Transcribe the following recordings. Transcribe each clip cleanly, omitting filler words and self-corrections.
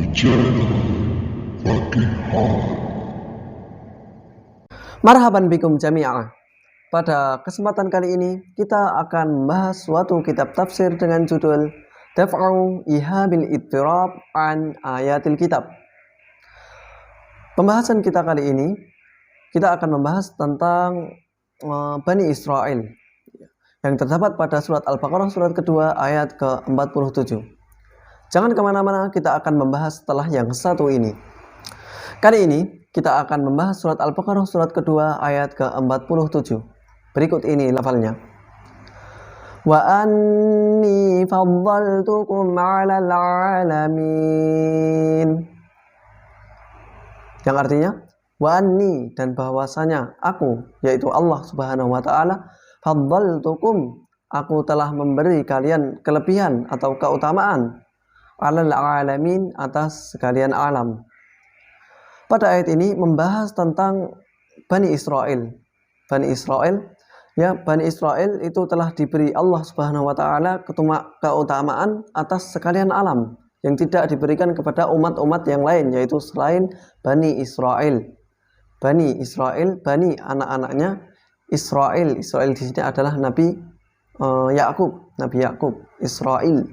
Channel Fakihah. Marhaban bikum jami'ah. Pada kesempatan kali ini kita akan membahas suatu kitab tafsir dengan judul Daf'u Ihabil Ittirab an Ayatil Kitab. Pembahasan kita kali ini kita akan membahas tentang Bani Israel yang terdapat pada surat Al-Baqarah surat kedua ayat ke-47. Jangan kemana-mana, kita akan membahas setelah yang satu ini. Kali ini kita akan membahas surat Al-Baqarah surat kedua ayat ke-47. Berikut ini lafalnya. Wa anni faddaltukum 'alal 'alamin. Yang artinya, wa anni, dan bahwasanya aku, yaitu Allah Subhanahu wa taala, faddaltukum, aku telah memberi kalian kelebihan atau keutamaan, 'alal 'alamin, atas sekalian alam. Pada ayat ini membahas tentang Bani Israel. Bani Israel, ya, Bani Israel itu telah diberi Allah Subhanahu wa taala keutamaan atas sekalian alam yang tidak diberikan kepada umat-umat yang lain, yaitu selain Bani Israel. Bani Israel, Bani anak-anaknya Israel. Israel di sini adalah Nabi Yakub, Nabi Yakub, Israel.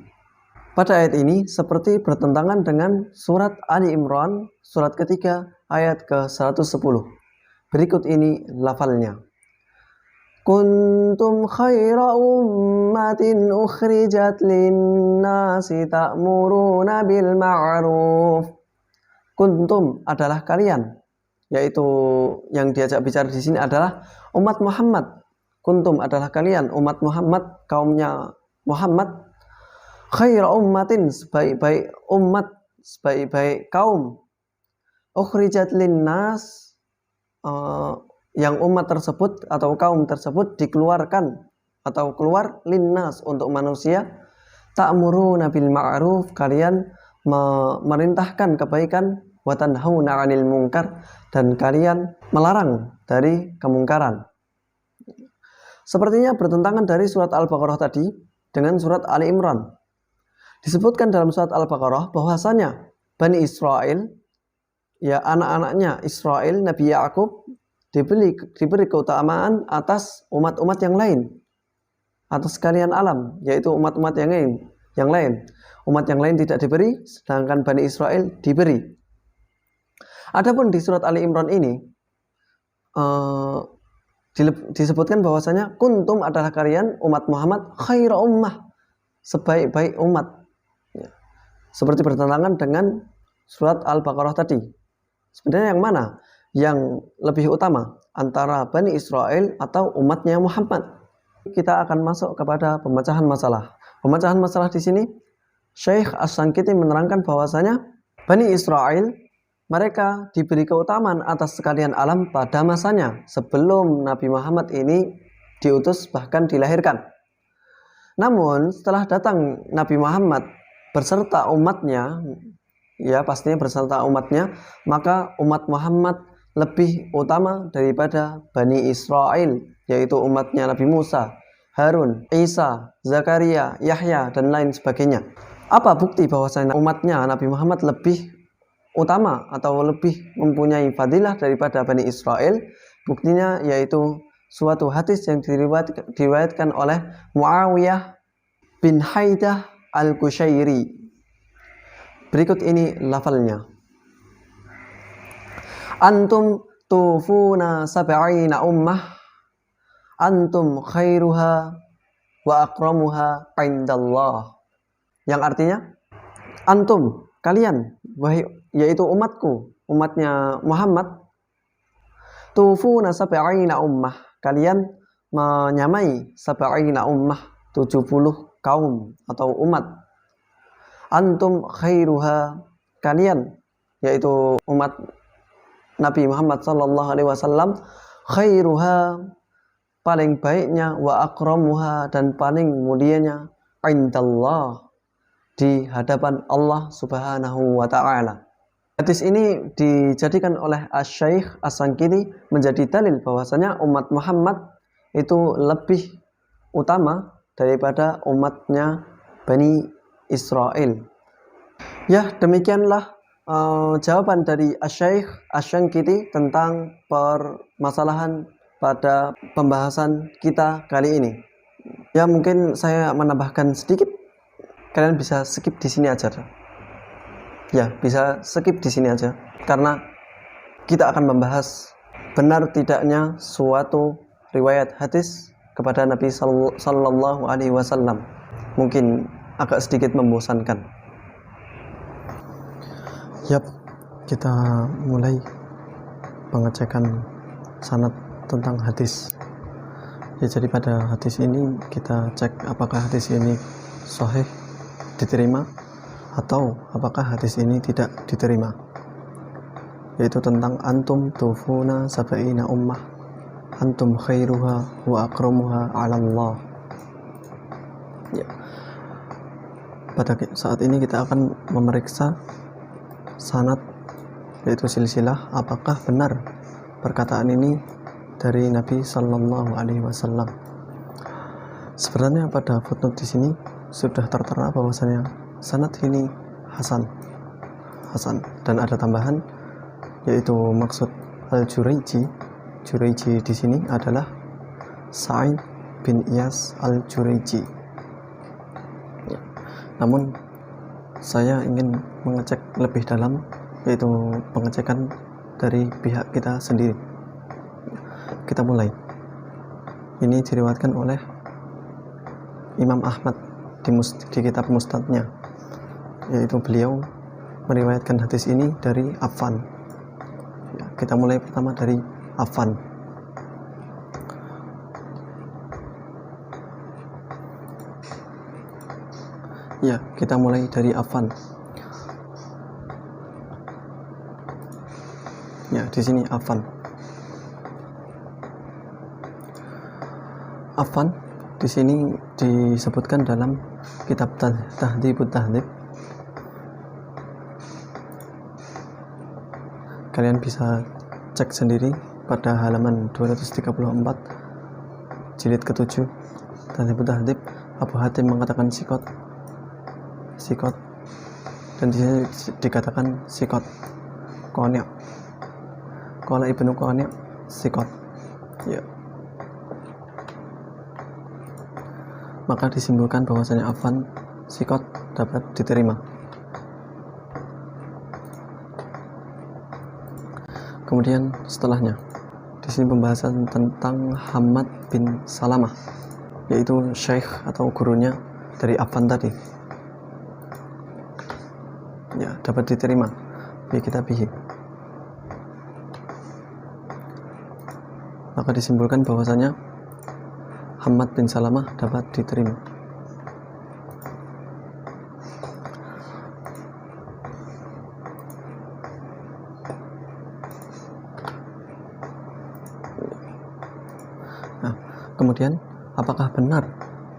Pada ayat ini seperti bertentangan dengan surat Ali Imran surat ketiga ayat ke-110. Berikut ini lafalnya. Kuntum khaira ummatin ukhrijat linnasi ta'muruna bil ma'ruf. Kuntum adalah kalian, yaitu yang diajak bicara di sini adalah umat Muhammad. Kuntum adalah kalian, umat Muhammad, kaumnya Muhammad. Khaira ummatin, sebaik-baik umat, sebaik-baik kaum. Ukhrijat linnas, yang umat tersebut atau kaum tersebut dikeluarkan atau keluar linnas untuk manusia. Ta'muruna bil ma'ruf, kalian memerintahkan kebaikan, wa tanhauna 'anil munkar, dan kalian melarang dari kemungkaran. Sepertinya bertentangan dari surat Al-Baqarah tadi dengan surat Ali Imran. Disebutkan dalam surat Al-Baqarah bahwasanya Bani Israel, ya, anak-anaknya Israel, Nabi Yakub, diberi keutamaan atas umat-umat yang lain, atas sekalian alam, yaitu umat-umat yang lain. Umat yang lain tidak diberi, sedangkan Bani Israel diberi. Adapun di surat Ali Imran ini disebutkan bahwasanya kuntum adalah kalian umat Muhammad khaira ummah, sebaik-baik umat. Seperti bertentangan dengan surat Al-Baqarah tadi. Sebenarnya yang mana yang lebih utama, antara Bani Israel atau umatnya Muhammad? Kita akan masuk kepada pemecahan masalah. Pemecahan masalah di sini, Syekh As-Sankiti menerangkan bahwasanya Bani Israel, mereka diberi keutamaan atas sekalian alam pada masanya sebelum Nabi Muhammad ini diutus bahkan dilahirkan. Namun setelah datang Nabi Muhammad berserta umatnya, ya pastinya berserta umatnya, maka umat Muhammad lebih utama daripada Bani Israel, yaitu umatnya Nabi Musa, Harun, Isa, Zakaria, Yahya, dan lain sebagainya. Apa bukti bahwasanya umatnya Nabi Muhammad lebih utama atau lebih mempunyai fadilah daripada Bani Israel? Buktinya yaitu suatu hadis yang diriwayatkan oleh Muawiyah bin Haidah Al-Qushairi. Berikut ini lafalnya. Antum tufuna sab'ina ummah, antum khairuha wa akramuha indallah. Yang artinya, antum, kalian, yaitu umatku, umatnya Muhammad, tufuna sab'ina ummah, kalian menyamai sab'ina ummah, 70 kaum atau umat. Antum khairuha, kalian, yaitu umat Nabi Muhammad SAW, khairuha, paling baiknya, wa akramuha, dan paling mulianya, indallah, di hadapan Allah Subhanahu wa ta'ala. Hadis ini dijadikan oleh Syekh As-Sankiti menjadi dalil bahwasanya umat Muhammad itu lebih utama daripada umatnya Bani Israel. Ya, demikianlah jawaban dari Asy-Syaikh Asy-Syanqiti tentang permasalahan pada pembahasan kita kali ini. Ya, mungkin saya menambahkan sedikit. Kalian bisa skip di sini aja. Ya, bisa skip di sini aja karena kita akan membahas benar tidaknya suatu riwayat hadis kepada Nabi sallallahu alaihi wasallam. Mungkin agak sedikit membosankan. Yap, kita mulai pengecekan sanad tentang hadis. Ya, jadi pada hadis ini kita cek apakah hadis ini sahih, diterima, atau apakah hadis ini tidak diterima. Yaitu tentang antum tufuna sab'ina ummah, antum khairuha wa akramuha 'ala Allah. Ya. Pada saat ini kita akan memeriksa sanad, yaitu silsilah, apakah benar perkataan ini dari Nabi Sallallahu Alaihi Wasallam. Sebenarnya pada footnote di sini sudah tertera bahwasanya sanad ini hasan, dan ada tambahan, yaitu maksud Al-Juraiji di sini adalah Sa'id bin Iyas Al-Juraiji. Ya. Namun saya ingin mengecek lebih dalam, yaitu pengecekan dari pihak kita sendiri. Kita mulai. Ini diriwayatkan oleh Imam Ahmad di kitab Musnadnya, yaitu beliau meriwayatkan hadis ini dari Affan. Ya, kita mulai pertama dari Affan. Ya, kita mulai dari Affan. Ya, di sini Affan. Affan di sini disebutkan dalam kitab Tahdzibut Tahdzib. Kalian bisa cek sendiri pada halaman 234 jilid ke-7 Tahdzibut Tahdzib. Abu Hatim mengatakan sikot, dan di sini dikatakan sikot qani'. Qala Ibnu Qani' sikot. Ya. Maka disimpulkan bahwasanya Affan sikot dapat diterima. Kemudian setelahnya di sini pembahasan tentang Hammad bin Salamah, yaitu syekh atau gurunya dari Affan tadi. Ya, dapat diterima bi kitabihi. Maka disimpulkan bahwasanya Hammad bin Salamah dapat diterima. Nah, kemudian apakah benar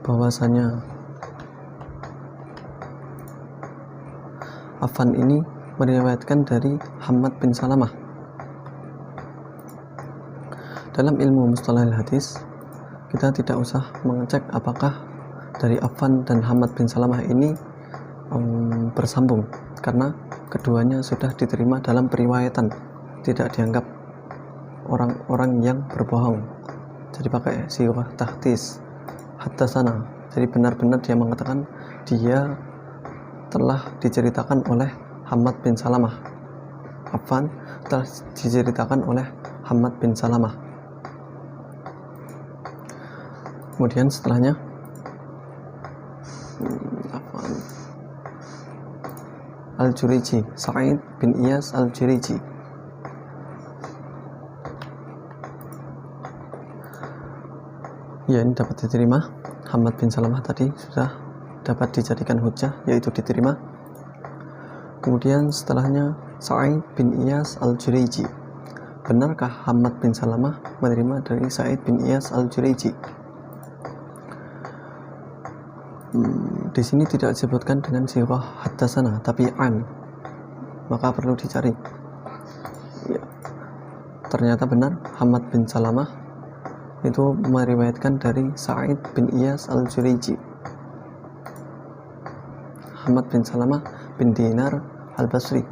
bahwasanya Affan ini meriwayatkan dari Hammad bin Salamah? Dalam ilmu mustalahil hadis, kita tidak usah mengecek apakah dari Affan dan Hammad bin Salamah ini bersambung, karena keduanya sudah diterima dalam periwayatan, tidak dianggap orang-orang yang berbohong. Jadi pakai sirah tahtis haddatsana, jadi benar-benar dia mengatakan dia telah diceritakan oleh Hammad bin Salamah. Affan telah diceritakan oleh Hammad bin Salamah. Kemudian setelahnya Al-Juraiji, Sa'id bin Iyas Al-Juraiji. Ya, ini dapat diterima. Hammad bin Salamah tadi sudah dapat dijadikan hujjah, yaitu diterima. Kemudian setelahnya Sa'id bin Iyas Al-Juraiji. Benarkah Hammad bin Salamah menerima dari Sa'id bin Iyas Al-Juraiji? Di sini tidak disebutkan dengan sirah haddatsana, tapi an, maka perlu dicari. Ya, ternyata benar Hammad bin Salamah itu meriwayatkan dari Sa'id bin Iyas Al-Juraiji. Hammad bin Salamah bin Dinar Al-Basri.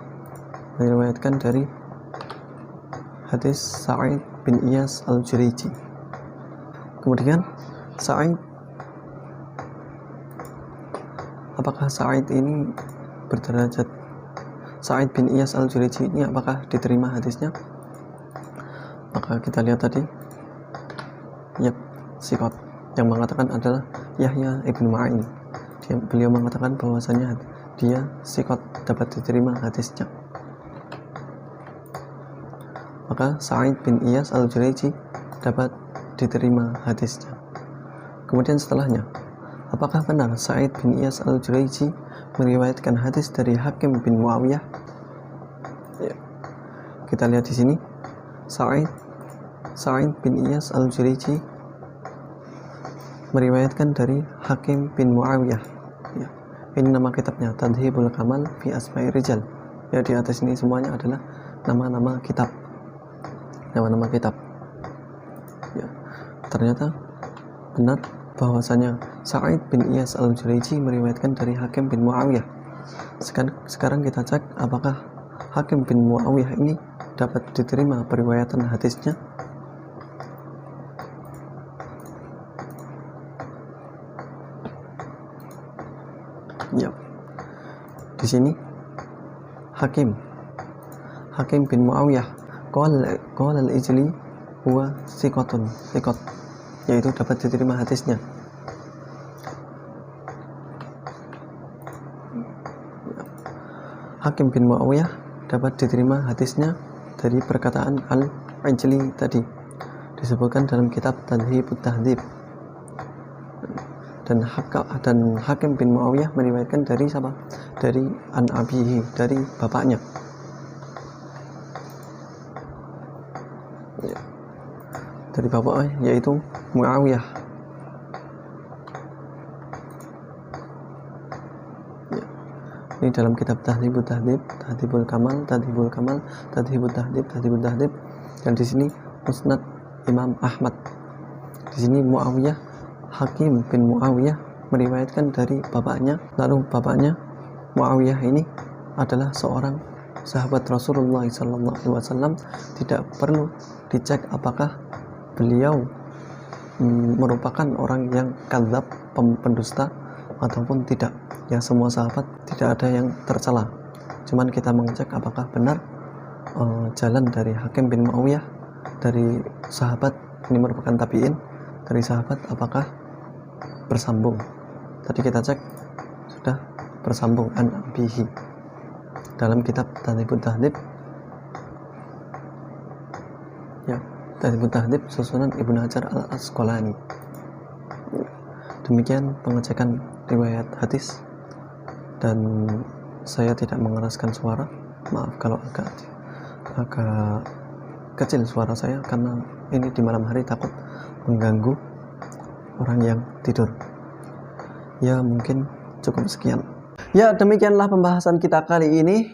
meriwayatkan dari hadis Sa'id bin Iyas al-Jurayji. Kemudian Sa'id, apakah Sa'id ini berderajat, Sa'id bin Iyas al-Jurayji ini apakah diterima hadisnya? Maka kita lihat tadi, sikot yang mengatakan adalah Yahya ibnu Ma'in. Beliau mengatakan bahwasanya dia sikot, dapat diterima hadisnya. Maka Sa'id bin Iyas al-Jurayji dapat diterima hadisnya. Kemudian setelahnya, apakah benar Sa'id bin Iyas al-Jurayji meriwayatkan hadis dari Hakim bin Muawiyah? Ya. Kita lihat di sini, Sa'id bin Iyas al-Jurayji meriwayatkan dari Hakim bin Muawiyah. Ya. Ini nama kitabnya, Tadhibul Kamal fi Asma'i Rijal. Ya, di atas ini semuanya adalah nama-nama kitab. Nama-nama kitab. Ya. Ternyata benar bahwasanya Sa'id bin Iyas al-Jurayji meriwayatkan dari Hakim bin Muawiyah. Sekarang kita cek apakah Hakim bin Muawiyah ini dapat diterima periwayatan hadisnya. Ya. Di sini Hakim bin Muawiyah qala al-Ijli huwa sikot, yaitu dapat diterima hadisnya. Hakim bin Muawiyah dapat diterima hadisnya dari perkataan al-Ijli tadi, disebutkan dalam kitab Tadhibut Tahdhib. Dan Hakim bin Muawiyah meriwayatkan dari siapa? Dari an abihi, dari bapaknya. Ya. Dari bapaknya, yaitu Muawiyah. Ya. Ini dalam kitab Tahdhibut Tahdhib, Tahdhibul Kamal, Tahdhibut Tahdhib. Dan di sini Musnad Imam Ahmad. Di sini Muawiyah, Hakim bin Muawiyah meriwayatkan dari bapaknya. Lalu bapaknya Muawiyah ini adalah seorang sahabat Rasulullah SAW. Tidak perlu dicek apakah beliau merupakan orang yang kadzab, pendusta ataupun tidak. Ya, semua sahabat tidak ada yang tercela. Cuman kita mengecek apakah benar jalan dari Hakim bin Muawiyah dari sahabat ini merupakan tabi'in, dari sahabat apakah bersambung. Tadi kita cek sudah bersambung an abihi dalam kitab Tadhibut Tahdhib. Ya, Tadhibut Tahdhib susunan Ibnu Hajar al-Asqalani. Demikian pengecekan riwayat hadis, dan saya tidak mengeraskan suara. Maaf kalau agak kecil suara saya, karena ini di malam hari takut mengganggu orang yang tidur. Ya, mungkin cukup sekian. Ya, demikianlah pembahasan kita kali ini.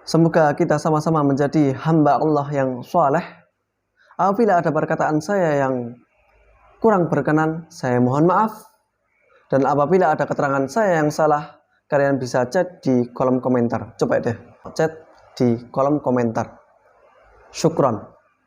Semoga kita sama-sama menjadi hamba Allah yang saleh. Apabila ada perkataan saya yang kurang berkenan, saya mohon maaf. Dan apabila ada keterangan saya yang salah, kalian bisa chat di kolom komentar. Coba deh, chat di kolom komentar. Syukron.